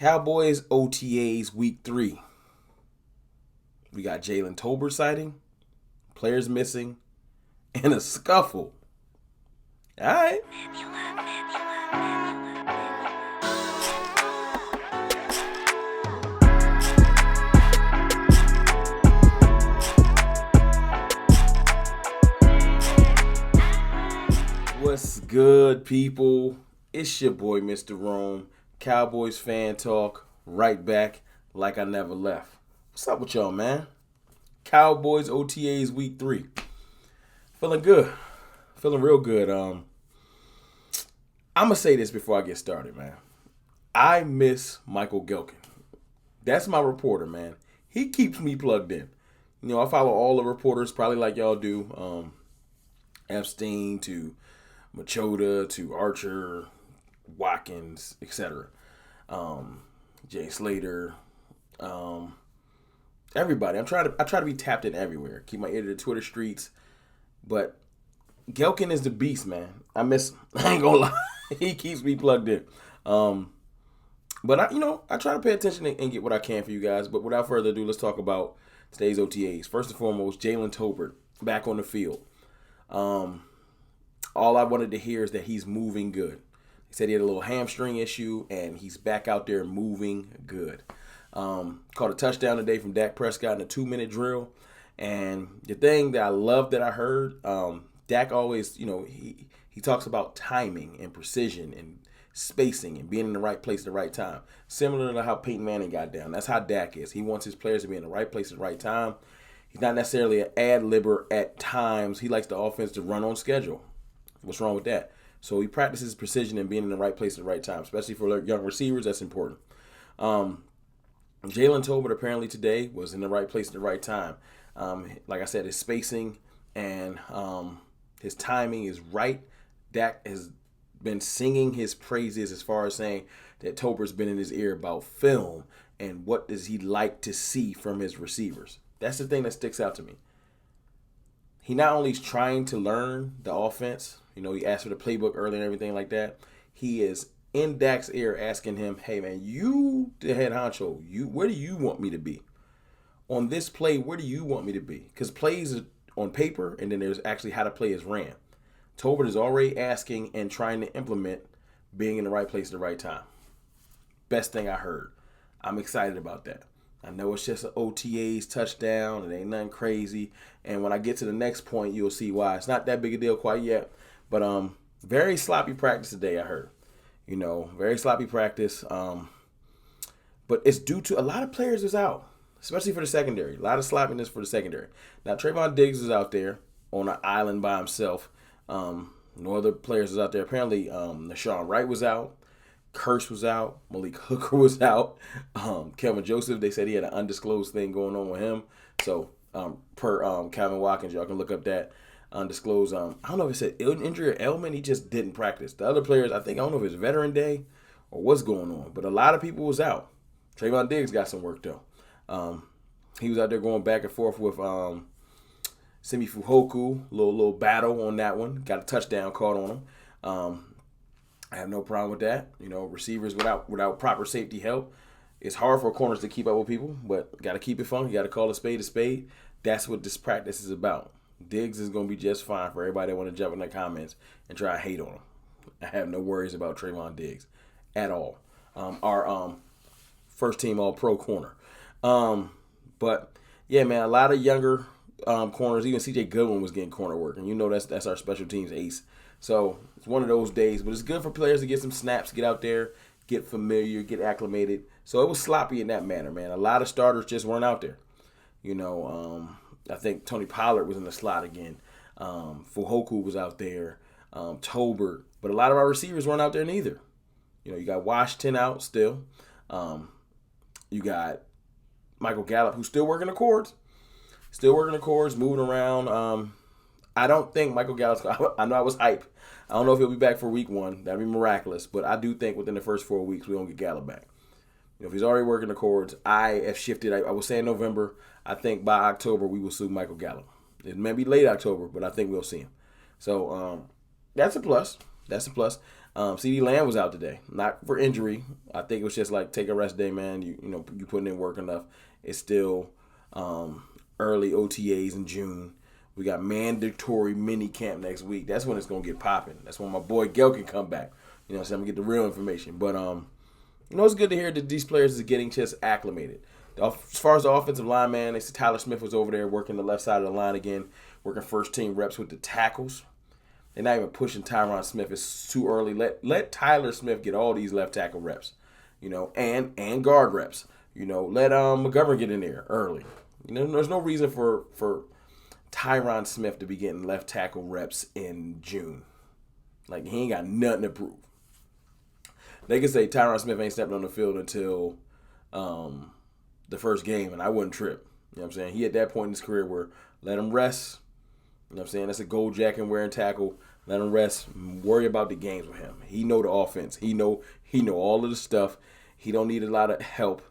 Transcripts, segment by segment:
Cowboys OTAs week 3. We got Jalen Tolbert sighting, players missing, and a scuffle. All right. What's good, people? It's your boy, Mr. Rome. Cowboys fan talk, right back like I never left. What's up with y'all, man? Cowboys OTAs week 3. Feeling good. Feeling real good. I'm going to say this before I get started, man. I miss Michael Gehlken. That's my reporter, man. He keeps me plugged in. You know, I follow all the reporters, probably like y'all do. Epstein to Machota to Archer, Watkins, etc. Jay Slater, everybody. I try to be tapped in everywhere. Keep my ear to the Twitter streets. But Gehlken is the beast, man. I miss him. I ain't gonna lie. He keeps me plugged in. But I try to pay attention and get what I can for you guys. But without further ado, let's talk about today's OTAs. First and foremost, Jalen Tolbert back on the field. All I wanted to hear is that he's moving good. He said he had a little hamstring issue, and he's back out there moving good. Caught a touchdown today from Dak Prescott in a 2-minute drill. And the thing that I love that I heard, Dak always, he talks about timing and precision and spacing and being in the right place at the right time. Similar to how Peyton Manning got down. That's how Dak is. He wants his players to be in the right place at the right time. He's not necessarily an ad-libber at times. He likes the offense to run on schedule. What's wrong with that? So he practices precision and being in the right place at the right time, especially for young receivers. That's important. Jalen Tolbert apparently today was in the right place at the right time. Like I said, his spacing and his timing is right. Dak has been singing his praises as far as saying that Tolbert's been in his ear about film and what does he like to see from his receivers. That's the thing that sticks out to me. He not only is trying to learn the offense, he asked for the playbook early and everything like that. He is in Dak's ear asking him, hey, man, you the head honcho, where do you want me to be? On this play, where do you want me to be? Because plays are on paper, and then there's actually how the play is ran. Tolbert is already asking and trying to implement being in the right place at the right time. Best thing I heard. I'm excited about that. I know it's just an OTA's touchdown. It ain't nothing crazy. And when I get to the next point, you'll see why. It's not that big a deal quite yet. But very sloppy practice today, I heard. Very sloppy practice. But it's due to a lot of players is out, especially for the secondary. A lot of sloppiness for the secondary. Now, Trayvon Diggs is out there on an island by himself. No other players is out there. Apparently, Nashawn Wright was out. Curse was out. Malik Hooker was out. Kelvin Joseph, they said he had an undisclosed thing going on with him. So, per Calvin Watkins, y'all can look up that undisclosed. I don't know if it said injury or ailment. He just didn't practice. The other players, I don't know if it's Veteran Day or what's going on. But a lot of people was out. Trayvon Diggs got some work, though. He was out there going back and forth with Simi Fuhoku. Little battle on that one. Got a touchdown caught on him. I have no problem with that. Receivers without proper safety help. It's hard for corners to keep up with people, but got to keep it funky. Got to call a spade a spade. That's what this practice is about. Diggs is going to be just fine for everybody that want to jump in the comments and try to hate on him. I have no worries about Trayvon Diggs at all. Our first team all-pro corner. But, yeah, man, a lot of younger corners. Even C.J. Goodwin was getting corner work, and that's our special teams ace. So it's one of those days, but it's good for players to get some snaps, get out there, get familiar, get acclimated. So it was sloppy in that manner, man. A lot of starters just weren't out there. I think Tony Pollard was in the slot again. Fuhoku was out there. Tolbert. But a lot of our receivers weren't out there neither. You got Washington out still. You got Michael Gallup, who's still working the chords. Moving around. I don't think Michael Gallup, I know I was hype. I don't know if he'll be back for week 1. That'd be miraculous. But I do think within the first 4 weeks, we're going to get Gallup back. If he's already working the chords, I have shifted. I was saying November. I think by October, we will see Michael Gallup. It may be late October, but I think we'll see him. So that's a plus. CD Lamb was out today, not for injury. I think it was just like take a rest day, man. You putting in work enough. It's still early OTAs in June. We got mandatory mini camp next week. That's when it's gonna get popping. That's when my boy Gel can come back. So I'm gonna get the real information. But it's good to hear that these players is getting just acclimated. As far as the offensive line, man, they said Tyler Smith was over there working the left side of the line again, working first team reps with the tackles. They're not even pushing Tyron Smith. It's too early. Let Tyler Smith get all these left tackle reps, and guard reps. Let McGovern get in there early. There's no reason for Tyron Smith to be getting left tackle reps in June. Like, he ain't got nothing to prove. They could say Tyron Smith ain't stepping on the field until the first game, and I wouldn't trip. You know what I'm saying? He at that point in his career where let him rest. You know what I'm saying? That's a gold jacket wearing tackle. Let him rest. Worry about the games with him. He know the offense. He know all of the stuff. He don't need a lot of help.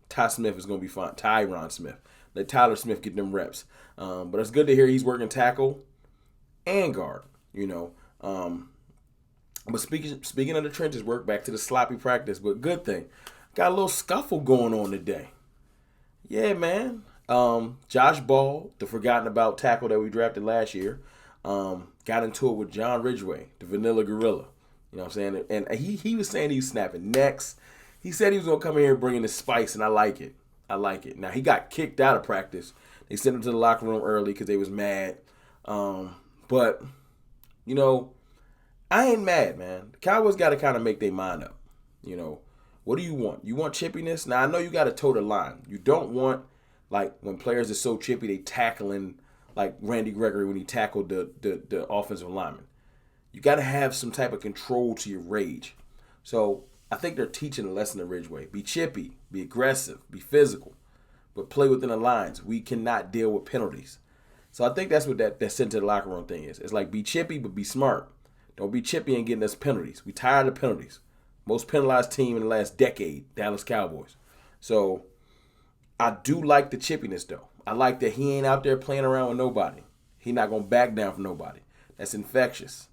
Ty Smith is going to be fine. Tyron Smith. Let Tyler Smith get them reps. But it's good to hear he's working tackle and guard, But speaking of the trenches work, back to the sloppy practice. But good thing. Got a little scuffle going on today. Yeah, man. Josh Ball, the forgotten about tackle that we drafted last year, got into it with John Ridgway, the Vanilla Gorilla. You know what I'm saying? And he was saying he was snapping necks. He said he was going to come in here bringing the spice, and I like it. Now, he got kicked out of practice. They sent him to the locker room early because they was mad. But, I ain't mad, man. The Cowboys got to kind of make their mind up. What do you want? You want chippiness? Now, I know you got to toe the line. You don't want, like, when players are so chippy, they tackling, like Randy Gregory when he tackled the offensive lineman. You got to have some type of control to your rage. So I think they're teaching a lesson to Ridgeway. Be chippy, be aggressive, be physical, but play within the lines. We cannot deal with penalties. So I think that's what that sent to the locker room thing is. It's like be chippy, but be smart. Don't be chippy and getting us penalties. We tired of penalties. Most penalized team in the last decade, Dallas Cowboys. So I do like the chippiness, though. I like that he ain't out there playing around with nobody. He not going to back down from nobody. That's infectious.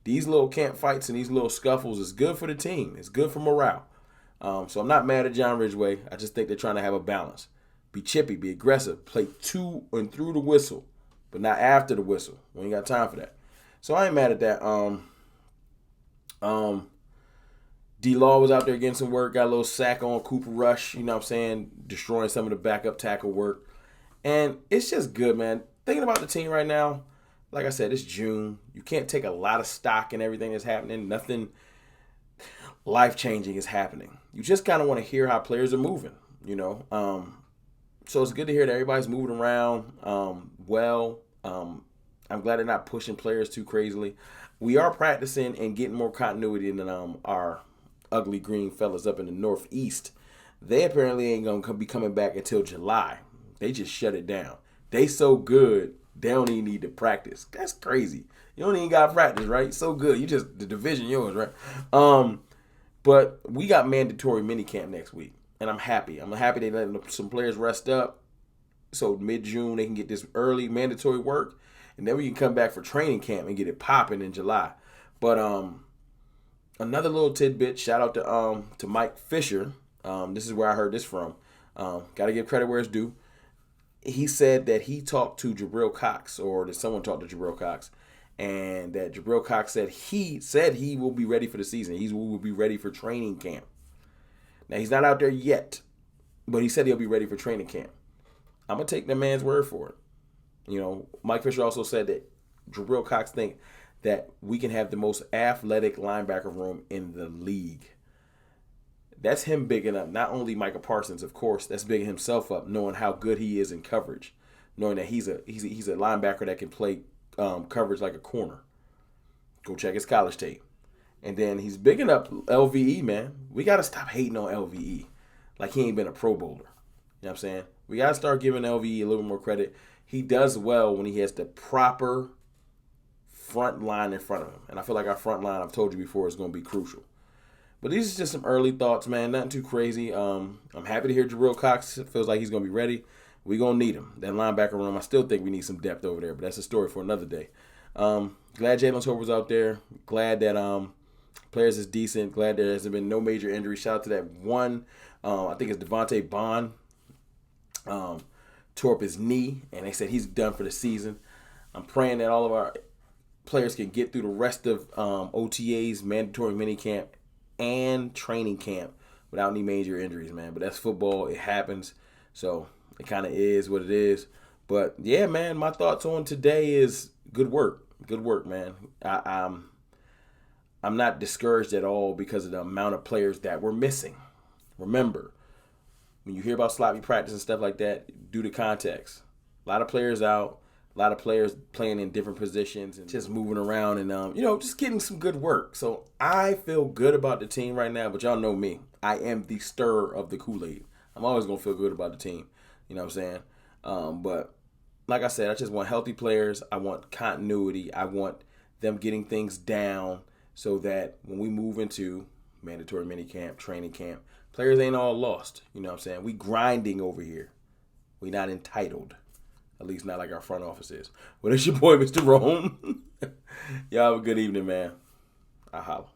These little camp fights and these little scuffles is good for the team. It's good for morale. So I'm not mad at John Ridgway. I just think they're trying to have a balance. Be chippy, be aggressive, play to and through the whistle, but not after the whistle. We ain't got time for that. So I ain't mad at that. D-Law was out there getting some work, got a little sack on Cooper Rush, you know what I'm saying, destroying some of the backup tackle work. And it's just good, man. Thinking about the team right now, like I said, it's June. You can't take a lot of stock in everything that's happening. Nothing life-changing is happening. You just kind of want to hear how players are moving, So it's good to hear that everybody's moving around well. I'm glad they're not pushing players too crazily. We are practicing and getting more continuity than our ugly green fellas up in the Northeast. They apparently ain't going to be coming back until July. They just shut it down. They so good, they don't even need to practice. That's crazy. You don't even got to practice, right? So good. You just, the division yours, right? But we got mandatory minicamp next week, and I'm happy. I'm happy they letting some players rest up. So mid-June, they can get this early mandatory work, and then we can come back for training camp and get it popping in July. But another little tidbit, shout out to Mike Fisher. This is where I heard this from. Got to give credit where it's due. He said that he talked to Jabril Cox, or that someone talked to Jabril Cox, and that Jabril Cox said he will be ready for the season. He will be ready for training camp. Now, he's not out there yet, but he said he'll be ready for training camp. I'm going to take the man's word for it. Mike Fisher also said that Jabril Cox think that we can have the most athletic linebacker room in the league. That's him bigging up not only Micah Parsons, of course, that's bigging himself up, knowing how good he is in coverage, knowing that he's a linebacker that can play coverage like a corner. Go check his college tape. And then he's bigging up LVE, man. We got to stop hating on LVE like he ain't been a Pro Bowler. You know what I'm saying? We got to start giving LVE a little more credit. He does well when he has the proper front line in front of him. And I feel like our front line, I've told you before, is going to be crucial. But these are just some early thoughts, man. Nothing too crazy. I'm happy to hear Jabril Cox feels like he's going to be ready. We're going to need him. That linebacker room, I still think we need some depth over there, but that's a story for another day. Glad Jalen Tolbert was out there. Glad that Players is decent. Glad there hasn't been no major injuries. Shout out to that one. I think it's Devontae Bond. Tore up his knee, and they said he's done for the season. I'm praying that all of our players can get through the rest of OTAs, mandatory minicamp, and training camp without any major injuries, man. But that's football. It happens. So it kind of is what it is. But, yeah, man, my thoughts on today is good work. Good work, man. I'm not discouraged at all because of the amount of players that we're missing. Remember, when you hear about sloppy practice and stuff like that, due to context. A lot of players out, a lot of players playing in different positions and just moving around and, just getting some good work. So I feel good about the team right now, but y'all know me. I am the stirrer of the Kool-Aid. I'm always going to feel good about the team. You know what I'm saying? But like I said, I just want healthy players. I want continuity. I want them getting things down so that when we move into mandatory minicamp, training camp, players ain't all lost. You know what I'm saying? We grinding over here. We not entitled. At least not like our front office is. Well, it's your boy, Mr. Rome. Y'all have a good evening, man. I holla.